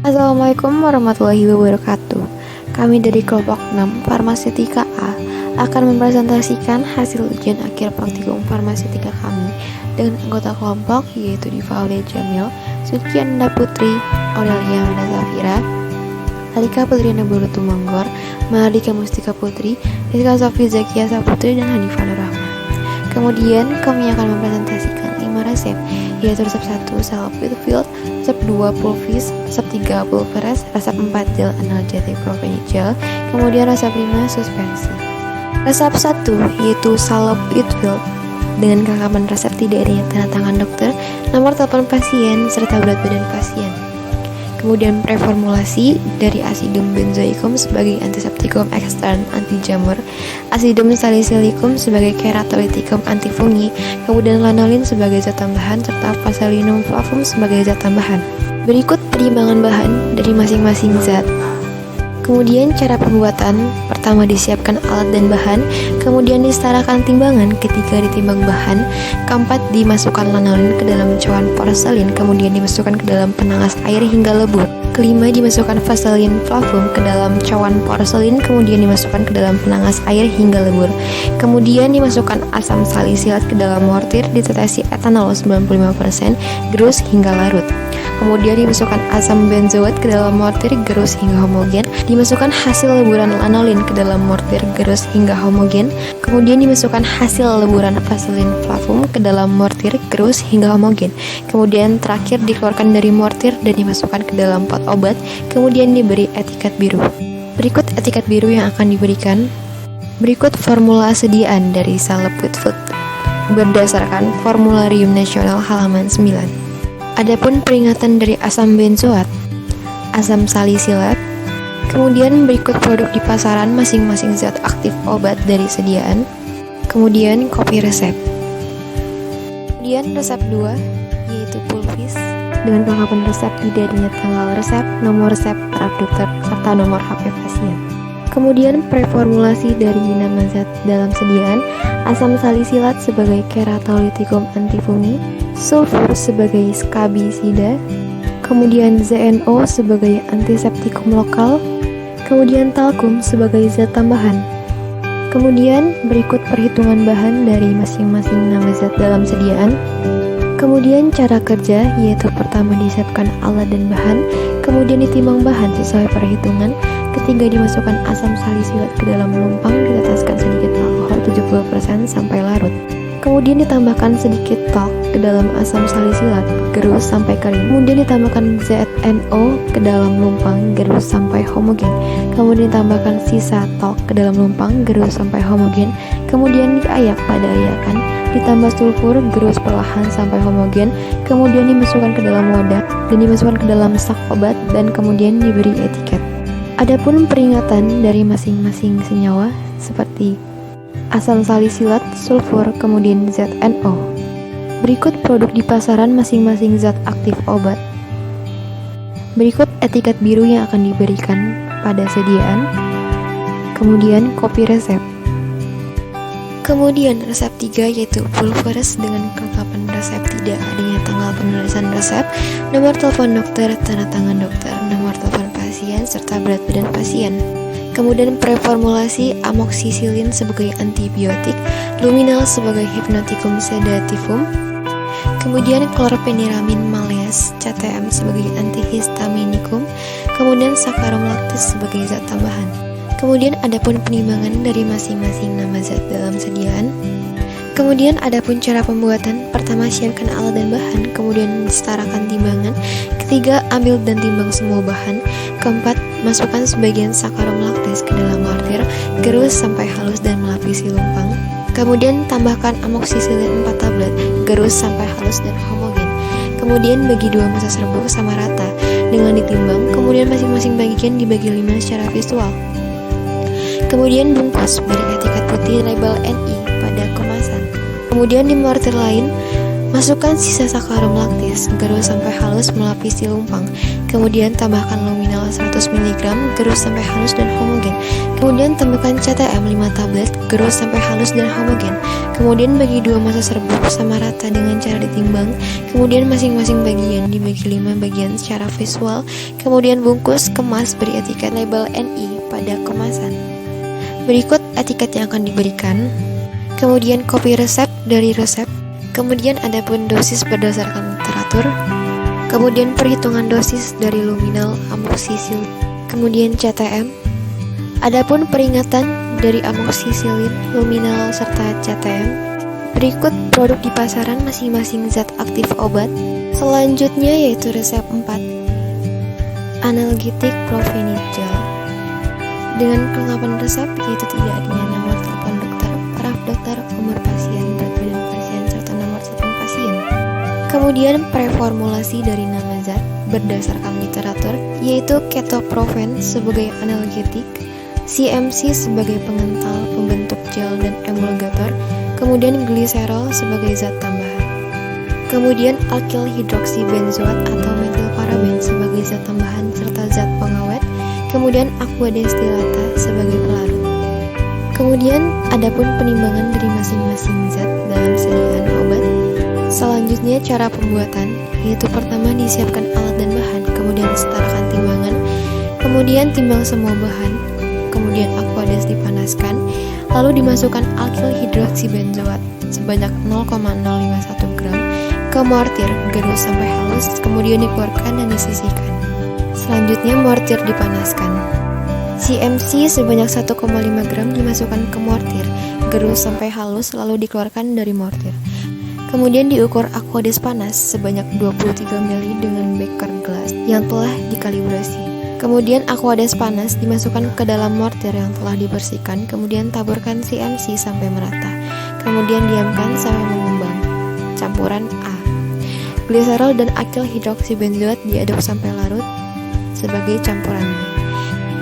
Assalamualaikum warahmatullahi wabarakatuh. Kami dari kelompok 6 Farmasetika A akan mempresentasikan hasil ujian akhir praktikum farmasetika kami dengan anggota kelompok yaitu Diva Aulia Jamil, Suci Anda Putri, Aurelia Amanda Safira, Alika Putriana Buru Tumanggor, Mahardika Mustika Putri, Rizka Sofi Zakia Saputri, dan Hanifah Nur Rahma. Kemudian kami akan mempresentasikan 5 resep, yaitu resep 1 salep with field, resep 2 pulvis, resep 3 pulveres, resep 4 gel analgetik propionic gel, kemudian resep 5 suspensi. Resep 1 yaitu salep with field dengan kelengkapan resep tidak adanya tanda tangan dokter, nomor telepon pasien, serta berat badan pasien. Kemudian preformulasi dari asidum benzoikum sebagai antiseptikum ekstern anti jamur, asidum salisilicum sebagai keratolitikum anti fungi, kemudian lanolin sebagai zat tambahan, serta Vaselinum flavum sebagai zat tambahan. Berikut perimbangan bahan dari masing-masing zat. Kemudian cara pembuatan, pertama disiapkan alat dan bahan, kemudian disetarakan timbangan, ketiga ditimbang bahan, keempat dimasukkan lanolin ke dalam cawan porselin, kemudian dimasukkan ke dalam penangas air hingga lebur, kelima dimasukkan Vaseline flavum ke dalam cawan porselin, kemudian dimasukkan ke dalam penangas air hingga lebur, kemudian dimasukkan asam salisilat ke dalam mortir, ditetesi etanol 95%, gerus hingga larut. Kemudian dimasukkan asam benzoat ke dalam mortir, gerus hingga homogen. Dimasukkan hasil leburan lanolin ke dalam mortir, gerus hingga homogen. Kemudian dimasukkan hasil leburan Vaseline flavum ke dalam mortir, gerus hingga homogen. Kemudian terakhir dikeluarkan dari mortir dan dimasukkan ke dalam pot obat. Kemudian diberi etiket biru. Berikut etiket biru yang akan diberikan. Berikut formula sediaan dari salep with food berdasarkan Formularium Nasional halaman 9. Adapun peringatan dari asam benzoat, asam salisilat, kemudian berikut produk di pasaran masing-masing zat aktif obat dari sediaan, kemudian kopi resep. Kemudian resep 2 yaitu pulvis dengan kelengkapan resep tidak adanya tanggal resep, nomor resep, taraf dokter, serta nomor HP pasien. Kemudian preformulasi dari nama zat dalam sediaan, asam salisilat sebagai keratolitikum antifungi, sulfur sebagai skabisida, kemudian ZNO sebagai antiseptikum lokal, kemudian talkum sebagai zat tambahan. Kemudian berikut perhitungan bahan dari masing-masing nama zat dalam sediaan. Kemudian cara kerja yaitu pertama disiapkan alat dan bahan, kemudian ditimbang bahan sesuai perhitungan, ketiga dimasukkan asam salisilat ke dalam lumpang, diteteskan sedikit alkohol 70% sampai larut. Kemudian ditambahkan sedikit talk ke dalam asam salisilat, gerus sampai kering. Kemudian ditambahkan ZNO ke dalam lumpang, gerus sampai homogen. Kemudian ditambahkan sisa talk ke dalam lumpang, gerus sampai homogen. Kemudian diayak pada ayakan, ditambah sulfur, gerus perlahan sampai homogen. Kemudian dimasukkan ke dalam wadah dan dimasukkan ke dalam sak obat dan kemudian diberi etiket. Adapun peringatan dari masing-masing senyawa seperti asam salisilat, sulfur, kemudian ZNO. Berikut produk di pasaran masing-masing zat aktif obat. Berikut etiket biru yang akan diberikan pada sediaan. Kemudian kopi resep. Kemudian resep 3 yaitu pulveres dengan kelengkapan resep tidak adanya tanggal penulisan resep, nomor telepon dokter, tanda tangan dokter, nomor telepon pasien, serta berat badan pasien. Kemudian preformulasi amoxicillin sebagai antibiotik, luminal sebagai hypnoticum sedativum, kemudian chlorpheniramine maleas CTM sebagai antihistaminikum, kemudian saccharum lactis sebagai zat tambahan. Kemudian adapun penimbangan dari masing-masing nama zat dalam sediaan. Kemudian adapun cara pembuatan, pertama siapkan alat dan bahan, kemudian setarakan timbangan, ketiga ambil dan timbang semua bahan, keempat masukkan sebagian saccharum lactis ke dalam mortir, gerus sampai halus dan melapisi lumpang, kemudian tambahkan amoxicillin 4 tablet, gerus sampai halus dan homogen, kemudian bagi 2 masa serbuk sama rata dengan ditimbang, kemudian masing-masing bagian dibagi 5 secara visual. Kemudian bungkus, beri etiket putih label NI pada kemasan. Kemudian di mortir lain, Masukkan sisa sakarum laktis, gerus sampai halus melapisi lumpang. Kemudian tambahkan luminal 100 mg, gerus sampai halus dan homogen. Kemudian tambahkan CTM 5 tablet, gerus sampai halus dan homogen. Kemudian bagi dua massa serbuk sama rata dengan cara ditimbang. Kemudian masing-masing bagian dibagi 5 bagian secara visual. Kemudian bungkus, kemas, beri etiket label NI pada kemasan. Berikut etiket yang akan diberikan. Kemudian kopi resep dari resep. Kemudian adapun dosis berdasarkan literatur. Kemudian perhitungan dosis dari luminal, amoksisil. Kemudian CTM. Adapun peringatan dari amoksisilin, luminal serta CTM. Berikut produk di pasaran masing-masing zat aktif obat. Selanjutnya yaitu resep 4. Analgetik Clofenig-gel. Dengan kelengkapan resep yaitu tidak adanya nomor telepon dokter, paraf dokter, umur pasien, berat badan pasien, serta nomor telepon pasien. Kemudian preformulasi dari nama zat berdasarkan literatur yaitu ketoprofen sebagai analgetik, CMC sebagai pengental, pembentuk gel dan emulgator, kemudian gliserol sebagai zat tambahan. Kemudian alkyl hidroksibenzoat atau metilparaben sebagai zat tambahan serta zat pengawet. Kemudian aqua destilata sebagai pelarut. Kemudian adapun penimbangan dari masing-masing zat dalam sediaan obat. Selanjutnya cara pembuatan, yaitu pertama disiapkan alat dan bahan, kemudian setarakan timbangan, kemudian timbang semua bahan, kemudian aqua des dipanaskan, lalu dimasukkan alkyl hidroksibenzoat sebanyak 0,051 gram ke mortir, gerus sampai halus, kemudian dikeluarkan dan disisihkan. Selanjutnya mortir dipanaskan. CMC sebanyak 1,5 gram dimasukkan ke mortir, gerus sampai halus lalu dikeluarkan dari mortir. Kemudian diukur aqua des panas sebanyak 23 ml dengan beker gelas yang telah dikalibrasi. Kemudian aqua des panas dimasukkan ke dalam mortir yang telah dibersihkan, kemudian taburkan CMC sampai merata. Kemudian diamkan sampai mengembang. Campuran A. Gliserol dan alkyl hidroksibenzoat diaduk sampai larut sebagai campuran B.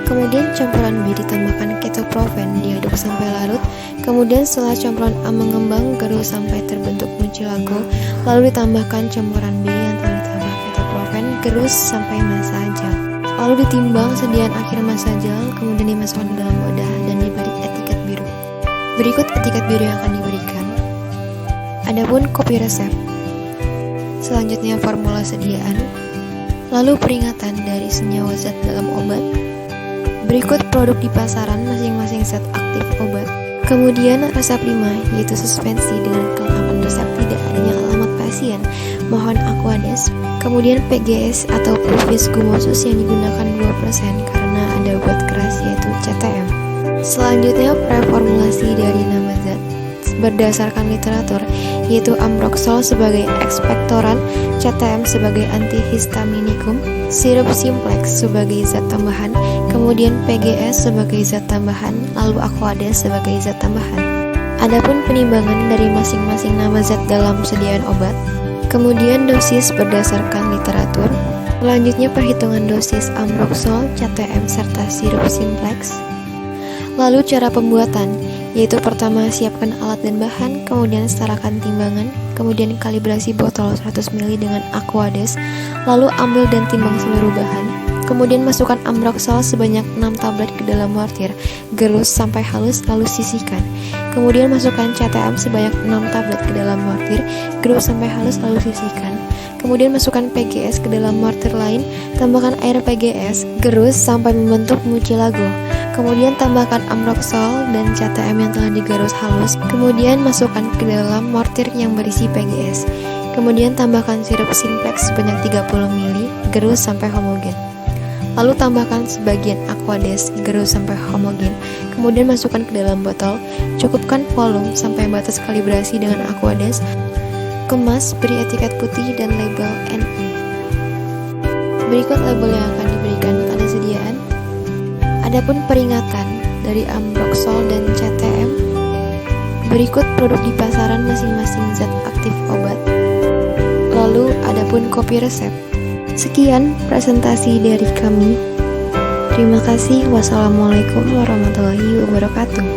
Kemudian campuran B ditambahkan ketoprofen diaduk sampai larut. Kemudian setelah campuran A mengembang gerus sampai terbentuk mucilago, lalu ditambahkan campuran B yang telah ditambah ketoprofen gerus sampai massa gel. Lalu ditimbang sediaan akhir massa gel, kemudian dimasukkan ke dalam wadah dan diberi etiket biru. Berikut etiket biru yang akan diberikan. Adapun kopi resep. Selanjutnya formula sediaan. Lalu peringatan dari senyawa zat dalam obat. Berikut produk di pasaran masing-masing zat aktif obat. Kemudian resep 5 yaitu suspensi dengan kelengkapan resep tidak adanya alamat pasien. Mohon aquades. Kemudian PGS atau Pulvis gumosus yang digunakan 2% karena ada obat keras yaitu CTM. Selanjutnya preformulasi dari nama zat berdasarkan literatur yaitu ambroxol sebagai ekspektoran, CTM sebagai antihistaminikum, sirup simplex sebagai zat tambahan, kemudian PGS sebagai zat tambahan, lalu aquades sebagai zat tambahan. Adapun penimbangan dari masing-masing nama zat dalam sediaan obat, kemudian dosis berdasarkan literatur, selanjutnya perhitungan dosis ambroxol, CTM serta sirup simplex. Lalu cara pembuatan, yaitu pertama siapkan alat dan bahan, kemudian setarakan timbangan, kemudian kalibrasi botol 100 ml dengan aquades, lalu ambil dan timbang seluruh bahan, kemudian masukkan ambroxol sebanyak 6 tablet ke dalam mortir, gerus sampai halus lalu sisihkan. Kemudian masukkan CTM sebanyak 6 tablet ke dalam mortir, gerus sampai halus lalu sisihkan. Kemudian masukkan PGS ke dalam mortir lain, tambahkan air PGS, gerus sampai membentuk mucilago. Kemudian tambahkan ambroxol dan CTM yang telah digerus halus. Kemudian masukkan ke dalam mortir yang berisi PGS. Kemudian tambahkan sirup simplex sebanyak 30 ml, gerus sampai homogen. Lalu tambahkan sebagian aquades, gerus sampai homogen. Kemudian masukkan ke dalam botol. Cukupkan volume sampai batas kalibrasi dengan aquades. Kemas, beri etiket putih dan label NI. Berikut label yang akan diberikan pada sediaan. Adapun peringatan dari ambroxol dan CTM. Berikut produk di pasaran masing-masing zat aktif obat. Lalu adapun kopi resep. Sekian presentasi dari kami. Terima kasih. Wassalamualaikum warahmatullahi wabarakatuh.